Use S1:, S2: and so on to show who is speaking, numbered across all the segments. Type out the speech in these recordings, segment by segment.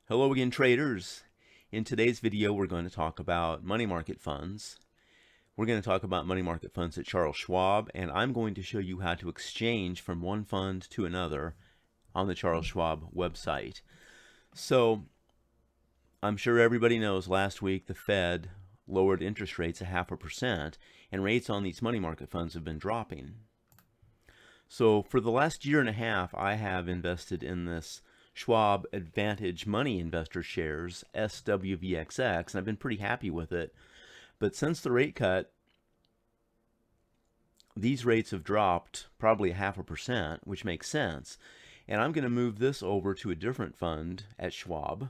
S1: Hello again, traders. In today's video, we're going to talk about money market funds. We're going to talk about money market funds at Charles Schwab, and I'm going to show you how to exchange from one fund to another on the Charles Schwab website. So, I'm sure everybody knows last week the Fed lowered interest rates 0.5%, and rates on these money market funds have been dropping. So, for the last year and a half, I have invested in this Schwab Advantage Money Investor Shares, SWVXX, and I've been pretty happy with it. But since the rate cut, these rates have dropped probably 0.5%, which makes sense. And I'm going to move this over to a different fund at Schwab.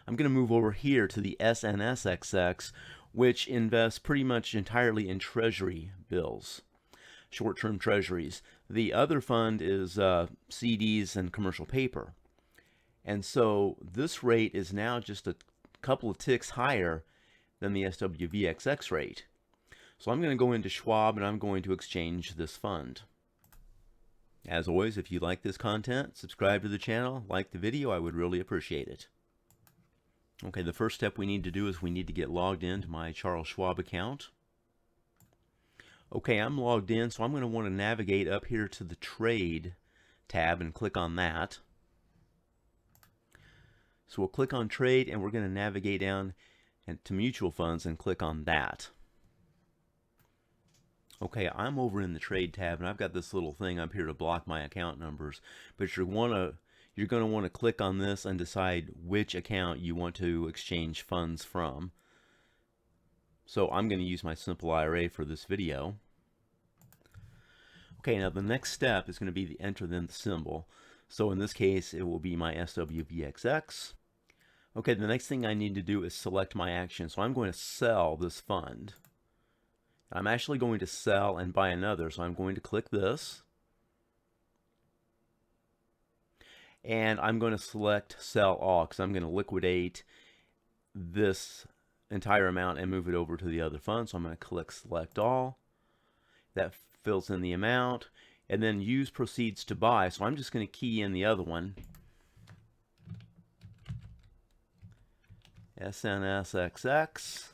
S1: I'm going to move over here to the SNSXX, which invests pretty much entirely in treasury bills, short-term treasuries. The other fund is CDs and commercial paper. And so this rate is now just a couple of ticks higher than the SWVXX rate. So I'm going to go into Schwab and I'm going to exchange this fund. As always, if you like this content, subscribe to the channel, like the video, I would really appreciate it. Okay, the first step we need to do is we need to get logged into my Charles Schwab account. Okay, I'm logged in, so I'm going to want to navigate up here to the Trade tab and click on that. So we'll click on Trade and we're going to navigate down to Mutual Funds and click on that. Okay, I'm over in the Trade tab and I've got this little thing up here to block my account numbers, but you're going to want to click on this and decide which account you want to exchange funds from. So I'm going to use my simple IRA for this video. Okay, now the next step is going to be the enter then the symbol. So in this case, it will be my SWVXX. Okay, the next thing I need to do is select my action. So I'm going to sell this fund. I'm actually going to sell and buy another, so I'm going to click this. And I'm going to select sell all because I'm going to liquidate this entire amount and move it over to the other fund. So I'm going to click select all. That fills in the amount, and then use proceeds to buy. So I'm just going to key in the other one, SNSXX,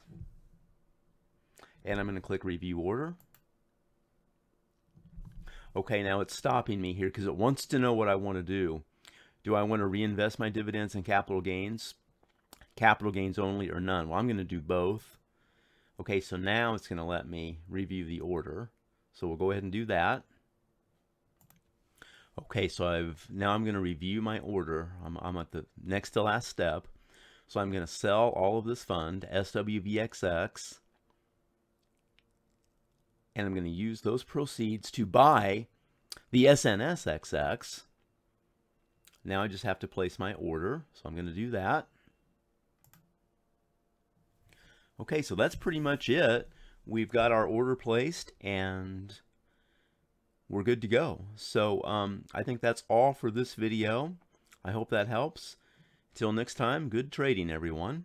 S1: and I'm going to click review order. Okay, now it's stopping me here because it wants to know what I want to do. Do I want to reinvest my dividends and capital gains only, or none? Well, I'm going to do both. Okay, so now it's going to let me review the order. So we'll go ahead and do that. Okay, so now I'm going to review my order. I'm at the next to last step. So I'm going to sell all of this fund, SWVXX, and I'm going to use those proceeds to buy the SNSXX. Now I just have to place my order, so I'm going to do that. Okay, so that's pretty much it. We've got our order placed and we're good to go. So I think that's all for this video. I hope that helps. Till next time, good trading, everyone.